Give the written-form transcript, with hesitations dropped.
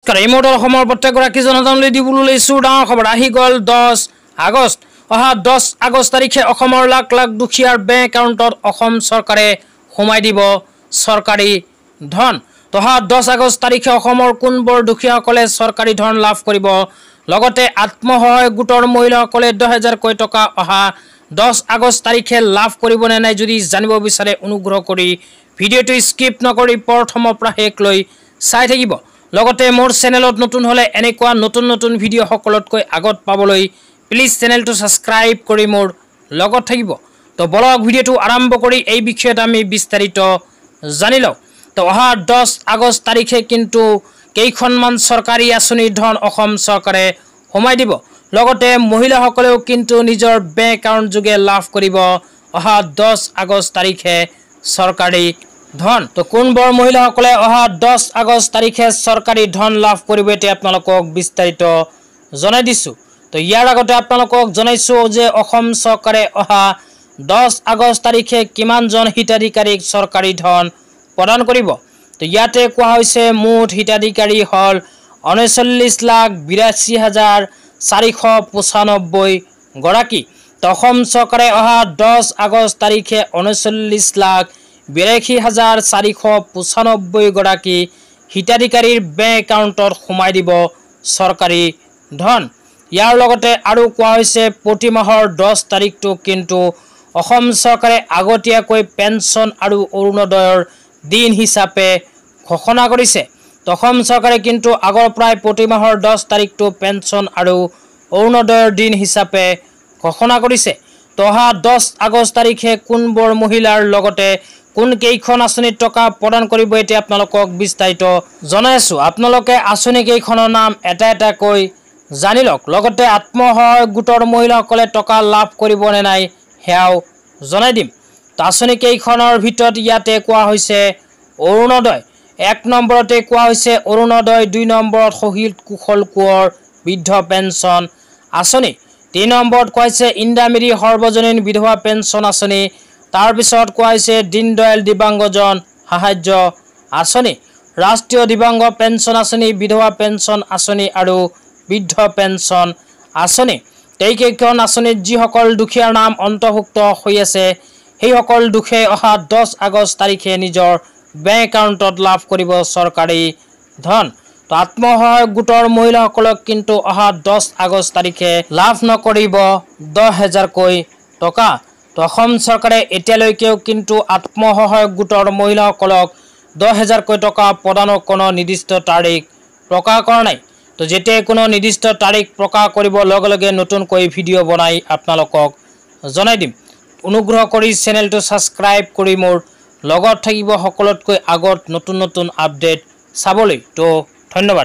ইমোটৰ অসমৰ প্ৰত্যেকগৰাকী জনতালৈ দিবলৈ লৈছো ডাঙৰ খবৰ আহি গ'ল 10 আগষ্ট অহা 10 আগষ্ট তাৰিখে অসমৰ লাখ লাখ দুখীয়াৰ বেংক একাউণ্টত অসম চৰকাৰে সোমাই দিব চৰকাৰী ধন অহা 10 আগষ্ট তাৰিখে অসমৰ কোনবোৰ দুখীয়াসকলে চৰকাৰী ধন লাভ কৰিব লগতে আত্মসহায়ক গোটৰ মহিলাসকলে 10000 কোটি টকা অহা 10 আগষ্ট তাৰিখে লাভ কৰিব নে নাই যদি জানিব বিচাৰে অনুগ্ৰহ কৰি ভিডিঅটো স্কিপ নকৰি প্ৰথমৰ পৰা শেষলৈ চাই থাকিব লগতে মোৰ চেনেলত নতুন হলে এনেকুৱা নতুন নতুন ভিডিঅ সকলোতকৈ আগত পাবলৈ প্লিজ চেনেলটো সাবস্ক্ৰাইব কৰি মোৰ লগত থাকিব তো বলক ভিডিঅটো আৰম্ভ কৰি এই বিষয়ত আমি বিস্তাৰিত জানি লওঁ তো অহা 10 আগষ্ট তাৰিখে কিন্তু কেইখনমান চৰকাৰী আঁচনিৰ ধন অসম চৰকাৰে সোমাই দিব লগতে মহিলাসকলেও কিন্তু নিজৰ বেংক একাউণ্ট যোগে লাভ কৰিব অহা 10 আগষ্ট তাৰিখে চৰকাৰী ধন তো কোনবোৰ মহিলাসকলে অহা 10 আগষ্ট তাৰিখে চৰকাৰী ধন লাভ কৰিব এতে আপোনালোকক বিস্তাৰিত জনাই দিছো তো ইয়াৰ আগতে আপোনালোকক জনাইছো যে অসম চৰকাৰে অহা 10 আগষ্ট তাৰিখে কিমান জন হিতাধিকাৰীক চৰকাৰী ধন প্ৰদান কৰিব তো ইয়াতে কোৱা হৈছে মুঠ হিতাধিকাৰী হল 39,82,495 গৰাকী তো অসম চৰকাৰে অহা 10 আগষ্ট তাৰিখে 39,82,495 গৰাকী হিতাধিকাৰীৰ বেংক একাউণ্টত সোমাই দিব চৰকাৰী ধন ইয়াৰ লগতে আৰু কোৱা হৈছে প্ৰতি মাহৰ 10 তাৰিখটো কিন্তু অসম চৰকাৰে আগতীয়াকৈ পেনশন আৰু অৰুণোদয়ৰ দিন হিচাপে ঘোষণা কৰিছে অসম চৰকাৰে কিন্তু আগৰ প্ৰায় প্ৰতি মাহৰ 10 তাৰিখটো পেনশন আৰু অৰুণোদয়ৰ দিন হিচাপে ঘোষণা কৰিছে তো অহা 10 আগষ্ট তাৰিখে কোনবোৰ মহিলাৰ লগতে কোন কেইখন আঁচনিৰ টকা প্ৰদান কৰিব এতিয়া আপোনালোকক বিস্তাৰিত জনাই আছো আপোনালোকে আঁচনি কেইখনৰ নাম এটা এটা কৈ জানি লওক লগতে আত্মসহায়ক গোটৰ মহিলাসকলে টকা লাভ কৰিব নে নাই হেয়াও জনাই দিম তো আঁচনি কেইখনৰ ভিতৰত ইয়াতে কোৱা হৈছে অৰুণোদয় 1 নম্বৰতে কোৱা হৈছে অৰুণোদয় 2 নম্বৰত শহীদ কুশল কোঁৱৰ বৃদ্ধ পেঞ্চন আঁচনি 3 নম্বৰত কোৱা হৈছে ইন্দিৰামিৰি সৰ্বজনীন বিধৱা পেঞ্চন আঁচনি তাৰ পিছত কোৱা হৈছে দীনদয়াল দিব্যাংগজন সাহায্য আঁচনি ৰাষ্ট্ৰীয় দিব্যাংগ পেঞ্চন আঁচনি বিধৱা পেঞ্চন আঁচনি আৰু বৃদ্ধ পেঞ্চন আঁচনি এইকেইখন আঁচনিত যিসকল দুখীয়াৰ নাম অন্তৰ্ভুক্ত হৈ আছে সেইসকল দুখীয়াই অহা 10 আগষ্ট তাৰিখে নিজৰ বেংক একাউণ্টত লাভ কৰিব চৰকাৰী ধন তো আত্মসহায়ক গোটৰ মহিলাসকলক কিন্তু অহা 10 আগষ্ট তাৰিখে লাভ নকৰিব 10000 কোটি টকা তো অসম চৰকাৰে এতিয়ালৈকেও কিন্তু আত্মসহায়ক গোটৰ মহিলাসকলক 10000 কোটি টকা প্ৰদানৰ কোনো নিৰ্দিষ্ট তাৰিখ প্ৰকাশ কৰা নাই তো যেতে কোনো নিৰ্দিষ্ট তাৰিখ প্ৰকাশ কৰিব লগে লগে নতুনকৈ ভিডিঅ বনাই আপোনালোকক জনাই দিম অনুগ্ৰহ কৰি চেনেলটো সাবস্ক্ৰাইব কৰি মোৰ লগত থাকিব সকলোতকৈ আগত নতুন নতুন আপডেট চাবলৈ তো ধন্যবাদ।